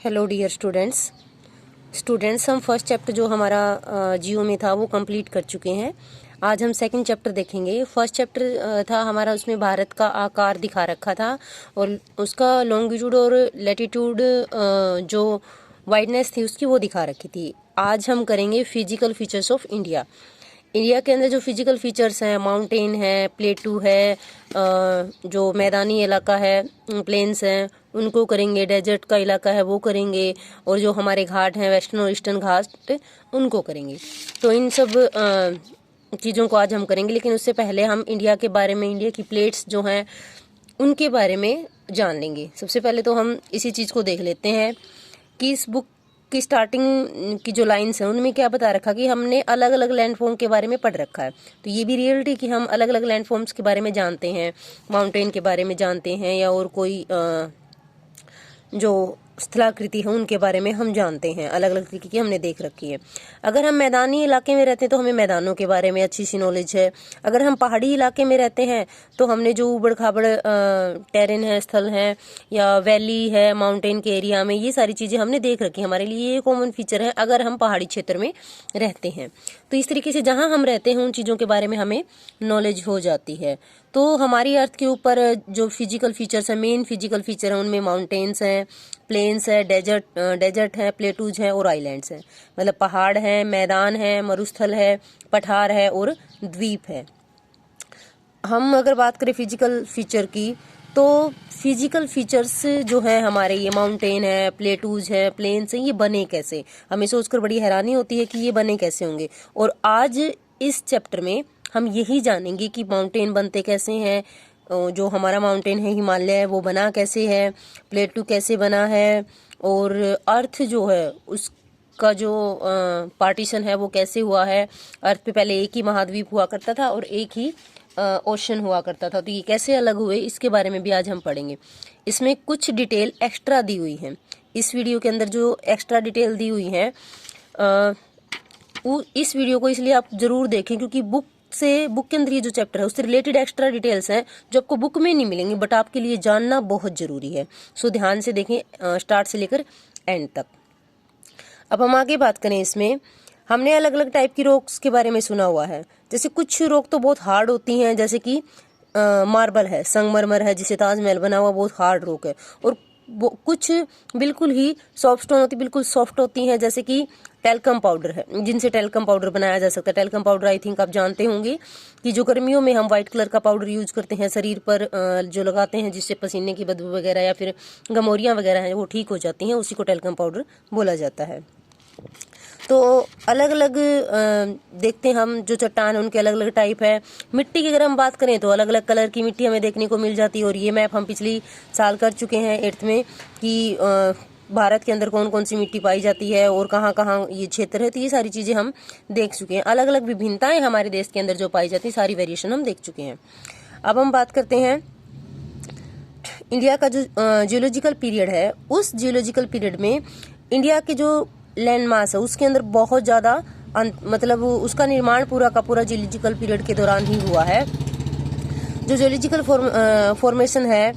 Hello dear students हम first chapter जो हमारा जियो में था वो कंप्लीट कर चुके हैं। आज हम सेकंड चैप्टर देखेंगे। फर्स्ट चैप्टर था हमारा, उसमें भारत का आकार दिखा रखा था और उसका लॉन्गिट्यूड और लैटिट्यूड जो वाइडनेस थी उसकी वो दिखा रखी थी। आज हम करेंगे physical features of India. India के अंदर जो फिजिकल फीचर्स हैं, माउंटेन है, प्लेटू है, जो मैदानी इलाका है, प्लेन्स हैं, उनको करेंगे। डेजर्ट का इलाका है वो करेंगे, और जो हमारे घाट हैं, वेस्टर्न और ईस्टर्न घाट, उनको करेंगे। तो इन सब चीज़ों को आज हम करेंगे, लेकिन उससे पहले हम इंडिया के बारे में, इंडिया की प्लेट्स जो हैं उनके बारे में जान लेंगे। सबसे पहले तो हम इसी चीज़ को देख लेते हैं कि इस बुक की स्टार्टिंग की जो लाइन्स हैं उनमें क्या बता रखा कि हमने अलग अलग लैंडफॉर्म के बारे में पढ़ रखा है। तो ये भी रियलिटी कि हम अलग अलग लैंडफॉर्म्स के बारे में जानते हैं, माउंटेन के बारे में जानते हैं, या और कोई जो स्थलाकृति है उनके बारे में हम जानते हैं। अलग अलग तरीके की हमने देख रखी है। अगर हम मैदानी इलाके में रहते हैं तो हमें मैदानों के बारे में अच्छी सी नॉलेज है। अगर हम पहाड़ी इलाके में रहते हैं तो हमने जो ऊबड़ खाबड़ टेरेन है, स्थल है, या वैली है, माउंटेन के एरिया में, ये सारी चीज़ें हमने देख रखी है। हमारे लिए ये कॉमन फीचर है अगर हम पहाड़ी क्षेत्र में रहते हैं। तो इस तरीके से जहाँ हम रहते हैं उन चीज़ों के बारे में हमें नॉलेज हो जाती है। तो हमारी अर्थ के ऊपर जो फिजिकल फीचर्स हैं, मेन फिजिकल फीचर हैं, उनमें माउंटेन्स हैं, प्लेन्स है, डेजर्ट है, प्लेटूज हैं और आइलैंड्स हैं। मतलब पहाड़ है, मैदान है, मरुस्थल है, पठार है और द्वीप है। हम अगर बात करें फिजिकल फीचर की, तो फिजिकल फीचर्स जो है हमारे, ये माउंटेन है, प्लेटूज है, प्लेन्स हैं, ये बने कैसे? हमें सोचकर बड़ी हैरानी होती है कि ये बने कैसे होंगे। और आज इस चैप्टर में हम यही जानेंगे कि माउंटेन बनते कैसे हैं, जो हमारा माउंटेन है हिमालय वो बना कैसे है, प्लेटू कैसे बना है, और अर्थ जो है उसका जो पार्टीशन है वो कैसे हुआ है। अर्थ पे पहले एक ही महाद्वीप हुआ करता था और एक ही ओशन हुआ करता था, तो ये कैसे अलग हुए इसके बारे में भी आज हम पढ़ेंगे। इसमें कुछ डिटेल एक्स्ट्रा दी हुई है। इस वीडियो के अंदर जो एक्स्ट्रा डिटेल दी हुई है, इस वीडियो को इसलिए आप जरूर देखें क्योंकि बुक के अंदर ये जो चैप्टर है उससे रिलेटेड एक्स्ट्रा डिटेल्स हैं जो आपको बुक में नहीं मिलेंगे, बट आपके लिए जानना बहुत जरूरी है। सो ध्यान से देखें स्टार्ट से लेकर एंड तक। अब हम आगे बात करें, इसमें हमने अलग अलग टाइप की रॉक्स के बारे में सुना हुआ है। जैसे कुछ रॉक तो बहुत हार्ड होती हैं, जैसे कि मार्बल है, संगमरमर है, जिसे ताजमहल बना हुआ, बहुत हार्ड रॉक है। और कुछ बिल्कुल ही सॉफ्ट स्टोन होती, बिल्कुल सॉफ्ट होती हैं, जैसे कि टेल्कम पाउडर है, जिनसे टेल्कम पाउडर बनाया जा सकता है। टेल्कम पाउडर आई थिंक आप जानते होंगे कि जो गर्मियों में हम व्हाइट कलर का पाउडर यूज करते हैं शरीर पर, जो लगाते हैं जिससे पसीने की बदबू वगैरह या फिर गमोरियाँ वगैरह हैं वो ठीक हो जाती हैं, उसी को टेल्कम पाउडर बोला जाता है। तो अलग अलग देखते हैं हम, जो चट्टान है उनके अलग अलग टाइप है। मिट्टी की अगर हम बात करें तो अलग अलग कलर की मिट्टी हमें देखने को मिल जाती है। और ये मैप हम पिछली साल कर चुके हैं 8th में कि भारत के अंदर कौन कौन सी मिट्टी पाई जाती है और कहाँ कहाँ ये क्षेत्र है। तो ये सारी चीज़ें हम देख चुके हैं। अलग अलग विभिन्नताएं हमारे देश के अंदर जो पाई जाती है, सारी वेरिएशन हम देख चुके हैं। अब हम बात करते हैं इंडिया का जो जियोलॉजिकल पीरियड है, उस जियोलॉजिकल पीरियड में इंडिया के जो लैंड मास है उसके अंदर बहुत ज़्यादा मतलब उसका निर्माण पूरा का पूरा जियोलॉजिकल पीरियड के दौरान ही हुआ है। जो जियोलॉजिकल फॉर्मेशन है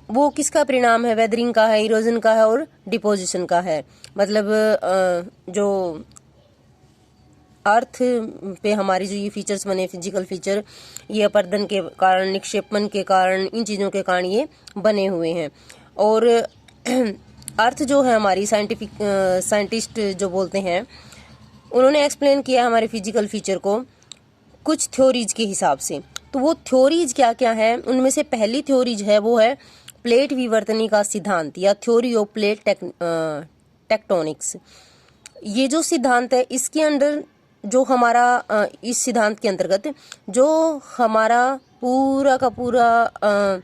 वो किसका परिणाम है? वेदरिंग का है, इरोजन का है और डिपोजिशन का है। मतलब जो अर्थ पे हमारी जो ये फीचर्स बने, फिजिकल फीचर, ये अपर्दन के कारण, निक्षेपण के कारण, इन चीज़ों के कारण ये बने हुए हैं। और अर्थ जो है हमारी, साइंटिस्ट जो बोलते हैं, उन्होंने एक्सप्लेन किया हमारे फिजिकल फीचर को कुछ थ्योरीज के हिसाब से। तो वो थ्योरीज क्या क्या है? उनमें से पहली थ्योरीज है वो है प्लेट विवर्तनी का सिद्धांत, या थ्योरी ऑफ प्लेट टेक्टोनिक्स। ये जो सिद्धांत है इसके अंदर जो हमारा इस सिद्धांत के अंतर्गत जो हमारा पूरा का पूरा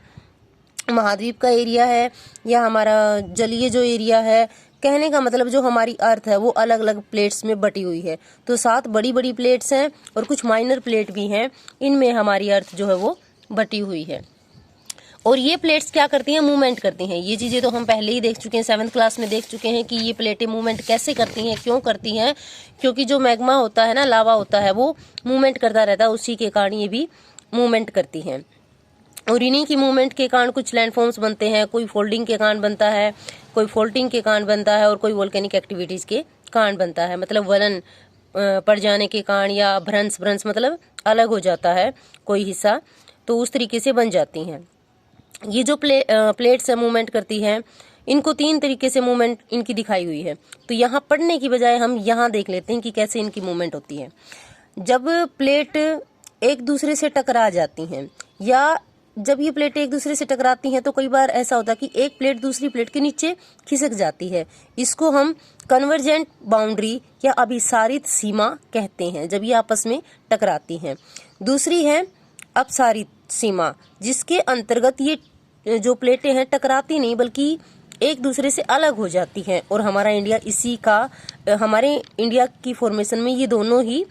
महाद्वीप का एरिया है, या हमारा जलीय जो एरिया है, कहने का मतलब जो हमारी अर्थ है वो अलग अलग प्लेट्स में बटी हुई है। तो 7 बड़ी बड़ी प्लेट्स हैं और कुछ माइनर प्लेट भी हैं, इनमें हमारी अर्थ जो है वो बटी हुई है। और ये प्लेट्स क्या करती हैं? मूवमेंट करती हैं। ये चीज़ें तो हम पहले ही देख चुके हैं, 7th क्लास में देख चुके हैं कि ये प्लेटें मूवमेंट कैसे करती हैं, क्यों करती हैं। क्योंकि जो मैग्मा होता है ना, लावा होता है, वो मूवमेंट करता रहता है, उसी के कारण ये भी मूवमेंट करती हैं। और इन्हीं की मूवमेंट के कारण कुछ लैंडफॉर्म्स बनते हैं, कोई फोल्डिंग के कारण बनता है, कोई फोल्टिंग के कारण बनता है, और कोई वोल्केनिक एक्टिविटीज के कारण बनता है, मतलब वलन पड़ जाने के कारण, या भ्रंश, भ्रंश मतलब अलग हो जाता है कोई हिस्सा, तो उस तरीके से बन जाती हैं। ये जो प्लेट्स मूवमेंट करती हैं, इनको 3 तरीके से मूवमेंट इनकी दिखाई हुई है। तो यहाँ पढ़ने की बजाय हम यहाँ देख लेते हैं कि कैसे इनकी मूवमेंट होती है। जब प्लेट एक दूसरे से टकरा जाती हैं, या जब ये प्लेटें एक दूसरे से टकराती हैं, तो कई बार ऐसा होता है कि एक प्लेट दूसरी प्लेट के नीचे खिसक जाती है। इसको हम कन्वर्जेंट बाउंड्री या अभिसारित सीमा कहते हैं, जब ये आपस में टकराती हैं। दूसरी है अपसारित सीमा, जिसके अंतर्गत ये जो प्लेटें हैं टकराती नहीं बल्कि एक दूसरे से अलग हो जाती हैं, और हमारा इंडिया इसी का, हमारे इंडिया की फॉर्मेशन में ये दोनों ही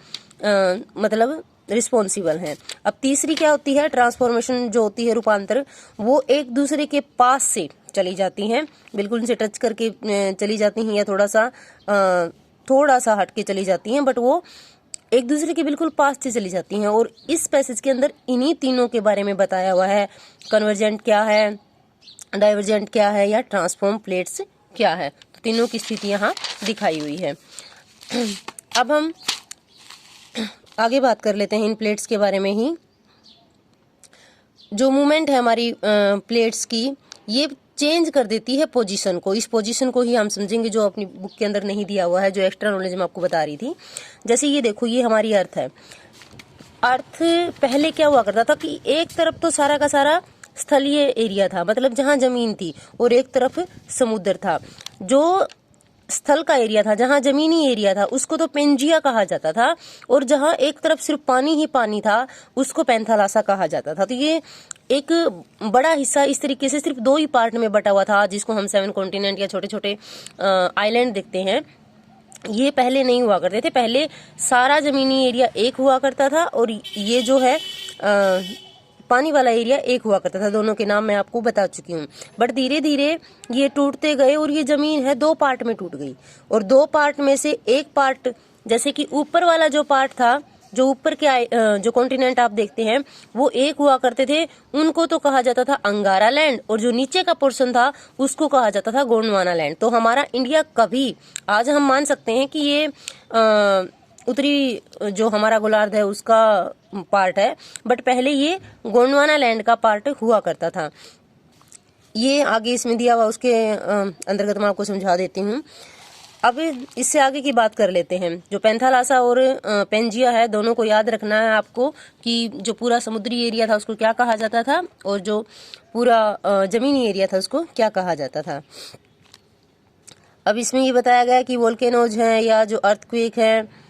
मतलब रिस्पॉन्सिबल हैं। अब तीसरी क्या होती है, ट्रांसफॉर्मेशन जो होती है, रूपांतर, वो एक दूसरे के पास से चली जाती हैं, बिल्कुल उनसे टच करके चली जाती हैं, या थोड़ा सा हट के चली जाती हैं, बट वो एक दूसरे के बिल्कुल पास से चली जाती हैं। और इस पैसेज के अंदर इन्हीं तीनों के बारे में बताया हुआ है, कन्वर्जेंट क्या है, डाइवर्जेंट क्या है, या ट्रांसफॉर्म प्लेट्स क्या है। तो तीनों की स्थिति यहाँ दिखाई हुई है। अब हम आगे बात कर लेते हैं इन प्लेट्स के बारे में ही। जो मूवमेंट है हमारी प्लेट्स की, ये चेंज कर देती है पोजीशन को। इस पोजीशन को ही हम समझेंगे, जो अपनी बुक के अंदर नहीं दिया हुआ है, जो एक्स्ट्रा नॉलेज मैं आपको बता रही थी। जैसे ये देखो, ये हमारी अर्थ है। अर्थ पहले क्या हुआ करता था कि एक तरफ तो सारा का सारा स्थलीय एरिया था, मतलब जहां जमीन थी, और एक तरफ समुद्र था। जो स्थल का एरिया था, जहां जमीनी एरिया था, उसको तो पेंजिया कहा जाता था, और जहां एक तरफ सिर्फ पानी ही पानी था, उसको पैंथालासा कहा जाता था। तो ये एक बड़ा हिस्सा इस तरीके से सिर्फ 2 ही पार्ट में बटा हुआ था, जिसको हम 7 कॉन्टिनेंट या छोटे छोटे आइलैंड देखते हैं। ये पहले नहीं हुआ करते थे। पहले सारा जमीनी एरिया एक हुआ करता था, और ये जो है पानी वाला एरिया एक हुआ करता था। दोनों के नाम मैं आपको बता चुकी हूँ। बट धीरे धीरे ये टूटते गए, और ये जमीन है 2 पार्ट में टूट गई, और 2 पार्ट में से एक पार्ट, जैसे कि ऊपर वाला जो पार्ट था, जो ऊपर के जो कॉन्टिनेंट आप देखते हैं, वो एक हुआ करते थे, उनको तो कहा जाता था अंगारा लैंड, और जो नीचे का पोर्शन था उसको कहा जाता था गोंडवाना लैंड। तो हमारा इंडिया कभी, आज हम मान सकते हैं कि ये उत्तरी जो हमारा गोलार्ध है उसका पार्ट है, बट पहले ये गोंडवाना लैंड का पार्ट हुआ करता था। ये आगे इसमें दिया हुआ, उसके अंतर्गत मैं आपको समझा देती हूँ। अब इससे आगे की बात कर लेते हैं। जो पैंथालासा और पेंजिया है, दोनों को याद रखना है आपको कि जो पूरा समुद्री एरिया था उसको क्या कहा जाता था, और जो पूरा जमीनी एरिया था उसको क्या कहा जाता था। अब इसमें ये बताया गया कि वोल्केनोज हैं, या जो अर्थक्वेक है,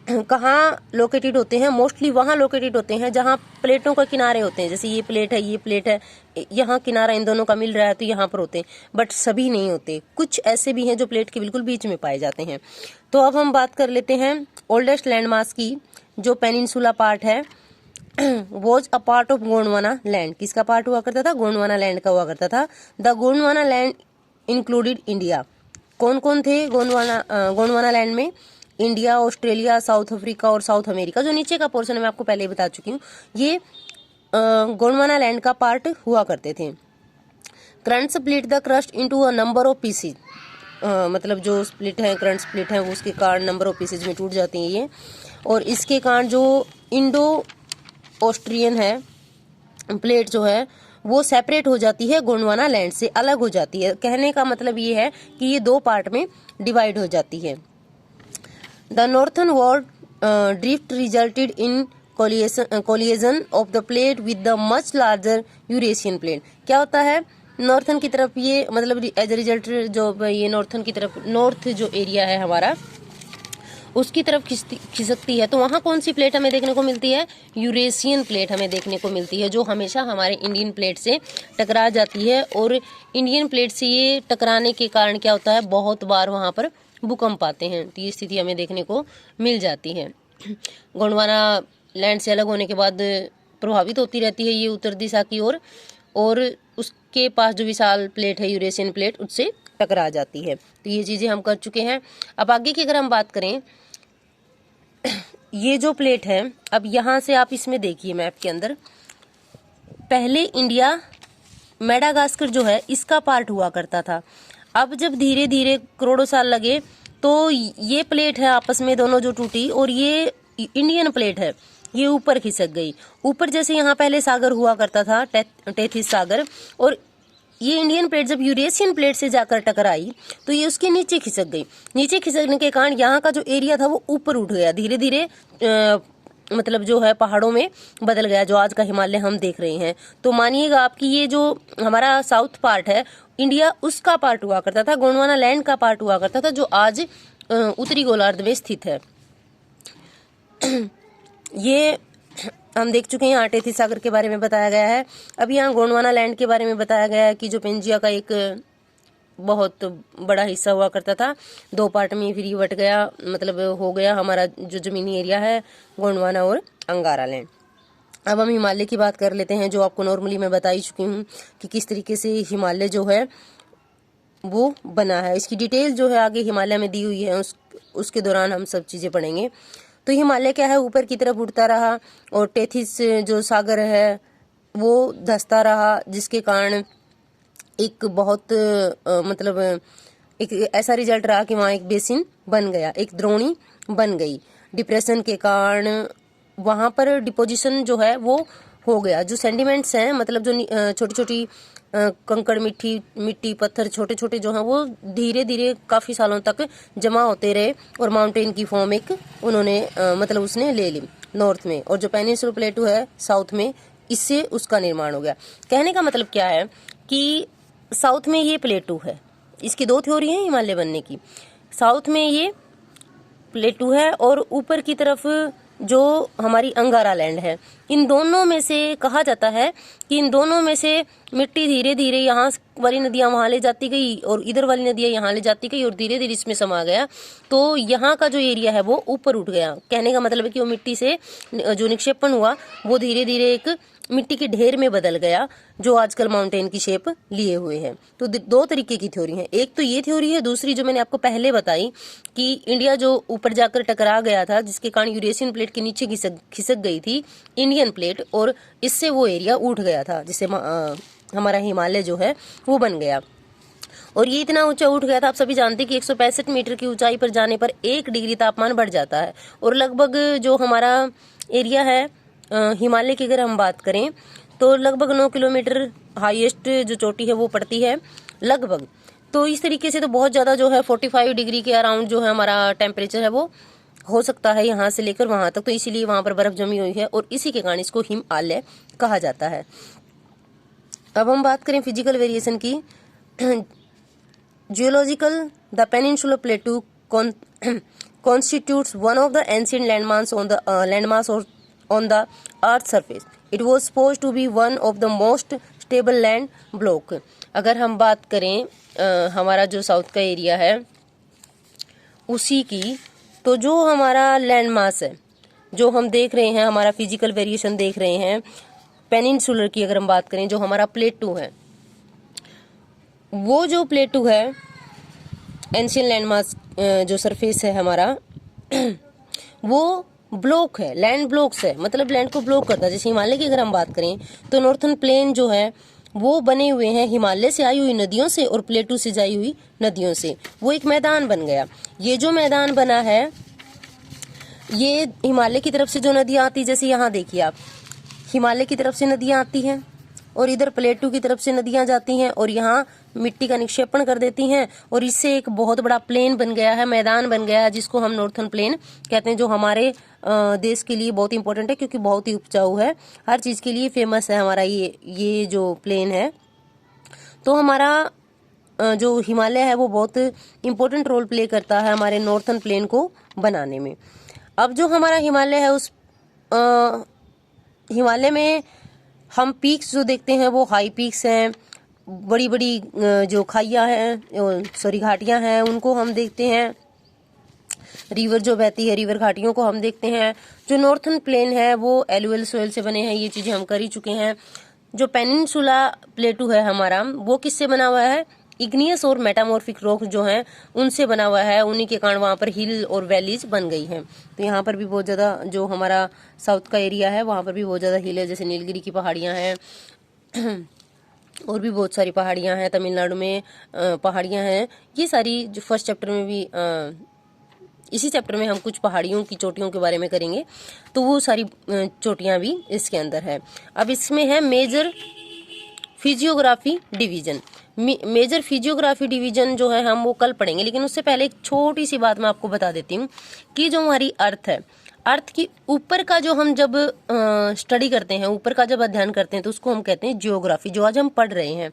कहाँ लोकेटेड होते हैं। मोस्टली वहाँ लोकेटेड होते हैं जहाँ प्लेटों का किनारे होते हैं। जैसे ये प्लेट है, यहाँ किनारा इन दोनों का मिल रहा है, तो यहाँ पर होते हैं, बट सभी नहीं होते। कुछ ऐसे भी हैं जो प्लेट के बिल्कुल बीच में पाए जाते हैं। तो अब हम बात कर लेते हैं ओल्डेस्ट लैंडमास की। जो पेनिनसुला पार्ट है, was a part of Gondwana land. किसका पार्ट हुआ करता था? गोंडवाना लैंड का हुआ करता था। The Gondwana land included India. कौन कौन थे गोंडवाना लैंड में? इंडिया, ऑस्ट्रेलिया, साउथ अफ्रीका और साउथ अमेरिका। जो नीचे का पोर्शन है मैं आपको पहले ही बता चुकी हूँ, ये गोंडवाना लैंड का पार्ट हुआ करते थे। Current split the crust into a number of pieces. मतलब जो स्प्लिट है, करंट स्प्लिट है, वो उसके कारण नंबर ऑफ पीसेज में टूट जाती हैं ये। और इसके कारण जो इंडो ऑस्ट्रियन है प्लेट जो है वो सेपरेट हो जाती है, गोंडवाना लैंड से अलग हो जाती है। कहने का मतलब ये है कि ये 2 पार्ट में डिवाइड हो जाती है। The northern wall drift resulted in collision of the plate with the much larger Eurasian plate। क्या होता है? नॉर्थन की तरफ ये, मतलब एज ए रिजल्ट जो ये नॉर्थन की तरफ, नॉर्थ जो एरिया है हमारा, उसकी तरफ खिसकती है। तो वहाँ कौन सी प्लेट हमें देखने को मिलती है? यूरेशियन प्लेट हमें देखने को मिलती है, जो हमेशा हमारे इंडियन प्लेट से टकरा जाती है। और इंडियन प्लेट से ये टकराने के कारण क्या होता है, बहुत बार वहाँ पर भूकंप आते हैं। तो ये स्थिति हमें देखने को मिल जाती है। गोंडवाना लैंड से अलग होने के बाद प्रभावित होती रहती है ये उत्तर दिशा की ओर, और उसके पास जो विशाल प्लेट है यूरेशियन प्लेट, उससे टकरा जाती है। तो ये चीज़ें हम कर चुके हैं। अब आगे की अगर हम बात करें, ये जो प्लेट है, अब यहाँ से आप इसमें देखिए मैप के अंदर, पहले इंडिया मेडागास्कर जो है इसका पार्ट हुआ करता था। अब जब धीरे धीरे करोड़ों साल लगे तो ये प्लेट है आपस में दोनों जो टूटी, और ये इंडियन प्लेट है ये ऊपर खिसक गई। ऊपर जैसे यहाँ पहले सागर हुआ करता था, टेथिस सागर, और ये इंडियन प्लेट जब यूरेशियन प्लेट से जाकर टकराई तो ये उसके नीचे खिसक गई। नीचे खिसकने के कारण यहाँ का जो एरिया था वो ऊपर उठ गया, धीरे धीरे मतलब जो है पहाड़ों में बदल गया, जो आज का हिमालय हम देख रहे हैं। तो मानिएगा आपकी ये जो हमारा साउथ पार्ट है इंडिया उसका पार्ट हुआ करता था, गोंडवाना लैंड का पार्ट हुआ करता था, जो आज उत्तरी गोलार्ध में स्थित है। ये हम देख चुके हैं, यहाँ टेथिस सागर के बारे में बताया गया है। अब यहाँ गोंडवाना लैंड के बारे में बताया गया है कि जो पेंजिया का एक बहुत बड़ा हिस्सा हुआ करता था, 2 पार्ट में फिर ये बट गया, मतलब हो गया हमारा जो जमीनी एरिया है गोंडवाना और अंगारा लैंड। अब हम हिमालय की बात कर लेते हैं, जो आपको नॉर्मली मैं बता ही चुकी हूँ कि किस तरीके से हिमालय जो है वो बना है। इसकी डिटेल जो है आगे हिमालय में दी हुई है, उसके दौरान हम सब चीज़ें पढ़ेंगे। तो हिमालय क्या है, ऊपर की तरफ उठता रहा और टेथिस जो सागर है वो धंसता रहा, जिसके कारण एक बहुत मतलब एक ऐसा रिजल्ट रहा कि वहाँ एक बेसिन बन गया, एक द्रोणी बन गई। डिप्रेशन के कारण वहाँ पर डिपोजिशन जो है वो हो गया। जो सेंडिमेंट्स हैं, मतलब जो छोटी छोटी कंकड़ मिट्टी पत्थर छोटे छोटे जो हैं वो धीरे धीरे काफ़ी सालों तक जमा होते रहे और माउंटेन की फॉर्म एक उन्होंने मतलब उसने ले ली नॉर्थ में। और जो पेनिनसुलर प्लेटू है साउथ में, इससे उसका निर्माण हो गया। कहने का मतलब क्या है कि साउथ में ये प्लेटू है, इसकी 2 थ्योरी है हिमालय बनने की। साउथ में ये प्लेटू है और ऊपर की तरफ जो हमारी अंगारा लैंड है। इन दोनों में से कहा जाता है कि इन दोनों में से मिट्टी धीरे धीरे यहाँ वाली नदियाँ वहाँ ले जाती गई और इधर वाली नदियाँ यहाँ ले जाती गई और धीरे धीरे इसमें समा गया, तो यहाँ का जो एरिया है वो ऊपर उठ गया। कहने का मतलब है कि वो मिट्टी से जो निक्षेपण हुआ वो धीरे धीरे एक मिट्टी के ढेर में बदल गया, जो आजकल माउंटेन की शेप लिए हुए हैं। तो 2 तरीके की थ्योरी है, एक तो ये थ्योरी है, दूसरी जो मैंने आपको पहले बताई कि इंडिया जो ऊपर जाकर टकरा गया था, जिसके कारण यूरेशियन प्लेट के नीचे खिसक गई थथी इंडियन प्लेट, और इससे वो एरिया उठ गया था, जिससे हमारा हिमालय जो है वो बन गया। और ये इतना ऊंचा उठ गया था, आप सभी जानते हैं कि 165 मीटर की ऊंचाई पर जाने पर 1 डिग्री तापमान बढ़ जाता है। और लगभग जो हमारा एरिया है हिमालय की अगर हम बात करें तो लगभग 9 किलोमीटर हाईएस्ट जो चोटी है वो पड़ती है लगभग। तो इस तरीके से तो बहुत ज़्यादा जो है 45 डिग्री के अराउंड जो है हमारा टेम्परेचर है वो हो सकता है यहाँ से लेकर वहाँ तक। तो इसीलिए वहाँ पर बर्फ जमी हुई है और इसी के कारण इसको हिमालय कहा जाता है। अब हम बात करें फिजिकल वेरिएशन की। Geological, the peninsular प्लेटू constitutes one of the ancient landmass on the earth's surface. It was supposed to be one of the most stable land block. अगर हम बात करें हमारा जो साउथ का एरिया है उसी की, तो जो हमारा लैंड मास है जो हम देख रहे हैं, हमारा फिजिकल वेरिएशन देख रहे हैं पेनिनसुलर की, अगर हम बात करें जो हमारा प्लेटू है, वो जो प्लेटू है एंशियन लैंड मास जो सरफेस है हमारा वो ब्लॉक है, लैंड ब्लॉक्स है, मतलब लैंड को ब्लॉक करता है। जैसे हिमालय की अगर हम बात करें तो नॉर्थन प्लेन जो है वो बने हुए हैं हिमालय से आई हुई नदियों से और प्लेटू से जाई हुई नदियों से, वो एक मैदान बन गया। ये जो मैदान बना है ये हिमालय की तरफ से जो नदियाँ आती, जैसे यहाँ देखिए आप, हिमालय की तरफ से नदियाँ आती हैं और इधर प्लेटू की तरफ से नदियाँ जाती हैं और यहाँ मिट्टी का निक्षेपण कर देती हैं और इससे एक बहुत बड़ा प्लेन बन गया है, मैदान बन गया है, जिसको हम नॉर्थन प्लेन कहते हैं, जो हमारे देश के लिए बहुत इंपॉर्टेंट है क्योंकि बहुत ही उपजाऊ है, हर चीज़ के लिए फेमस है हमारा ये जो प्लेन है। तो हमारा जो हिमालय है वो बहुत इम्पोर्टेंट रोल प्ले करता है हमारे नॉर्थन प्लेन को बनाने में। अब जो हमारा हिमालय है उस हिमालय में हम पीक्स जो देखते हैं वो हाई पीक्स हैं, बड़ी बड़ी जो खाइयाँ हैं, सॉरी घाटियाँ हैं, उनको हम देखते हैं, रिवर जो बहती है रिवर घाटियों को हम देखते हैं। जो नॉर्थन प्लेन है वो एलुअल सोइल से बने हैं, ये चीज़ें हम कर ही चुके हैं। जो पेनिनसुला प्लेटू है हमारा वो किससे बना हुआ है, इग्नियस और मेटामॉर्फिक रॉक जो हैं उनसे बना हुआ है, उन्हीं के कारण वहाँ पर हिल और वैलीज बन गई हैं। तो यहाँ पर भी बहुत ज़्यादा जो हमारा साउथ का एरिया है वहाँ पर भी बहुत ज़्यादा हिल है, जैसे नीलगिरी की पहाड़ियाँ हैं, और भी बहुत सारी पहाड़ियाँ हैं, तमिलनाडु में पहाड़ियाँ हैं। ये सारी जो फर्स्ट चैप्टर में भी इसी चैप्टर में हम कुछ पहाड़ियों की चोटियों के बारे में करेंगे, तो वो सारी चोटियाँ भी इसके अंदर है। अब इसमें है major physiography division. Major physiography division जो है हम वो कल पढ़ेंगे, लेकिन उससे पहले एक छोटी सी बात मैं आपको बता देती हूँ कि जो हमारी अर्थ है, अर्थ की ऊपर का जो हम जब स्टडी करते हैं, ऊपर का जब अध्ययन करते हैं, तो उसको हम कहते हैं जियोग्राफी, जो आज हम पढ़ रहे हैं।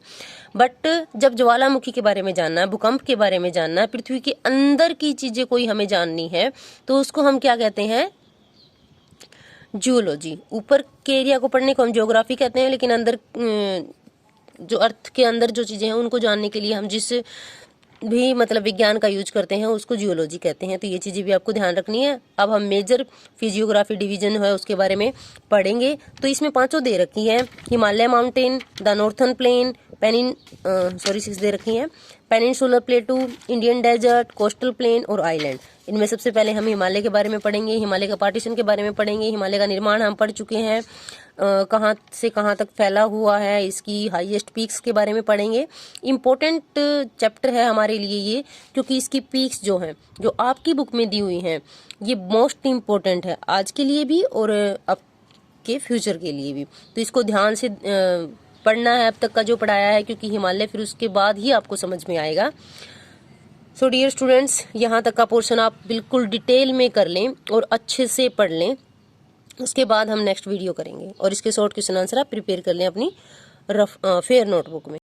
बट जब ज्वालामुखी के बारे में जानना है, भूकंप के बारे में जानना है, पृथ्वी के अंदर की चीजें कोई हमें जाननी है, तो उसको हम क्या कहते हैं? जियोलॉजी। ऊपर के एरिया को पढ़ने को हम जियोग्राफी कहते हैं, लेकिन अंदर जो अर्थ के अंदर जो चीजें हैं उनको जानने के लिए हम जिस भी मतलब विज्ञान का यूज करते हैं उसको जियोलॉजी कहते हैं। तो ये चीजें भी आपको ध्यान रखनी है। अब हम मेजर फिजियोग्राफी डिवीजन है उसके बारे में पढ़ेंगे। तो इसमें 5 दे रखी है: Himalaya mountain, the northern plain, six दे रखी है: peninsular plateau, Indian desert, coastal plain और आइलैंड। इनमें सबसे पहले हम हिमालय के बारे में पढ़ेंगे, हिमालय का पार्टीशन के बारे में पढ़ेंगे। हिमालय का निर्माण हम पढ़ चुके हैं, कहाँ से कहाँ तक फैला हुआ है, इसकी हाईएस्ट पीक्स के बारे में पढ़ेंगे। इम्पोर्टेंट चैप्टर है हमारे लिए ये, क्योंकि इसकी पीक्स जो हैं, जो आपकी बुक में दी हुई हैं, ये मोस्ट इम्पोर्टेंट है आज के लिए भी और अब के फ्यूचर के लिए भी। तो इसको ध्यान से पढ़ना है अब तक का जो पढ़ाया है, क्योंकि हिमालय फिर उसके बाद ही आपको समझ में आएगा। सो डियर स्टूडेंट्स, यहाँ तक का पोर्शन आप बिल्कुल डिटेल में कर लें और अच्छे से पढ़ लें। उसके बाद हम नेक्स्ट वीडियो करेंगे और इसके शॉर्ट क्वेश्चन आंसर आप प्रिपेयर कर लें अपनी फेयर नोटबुक में।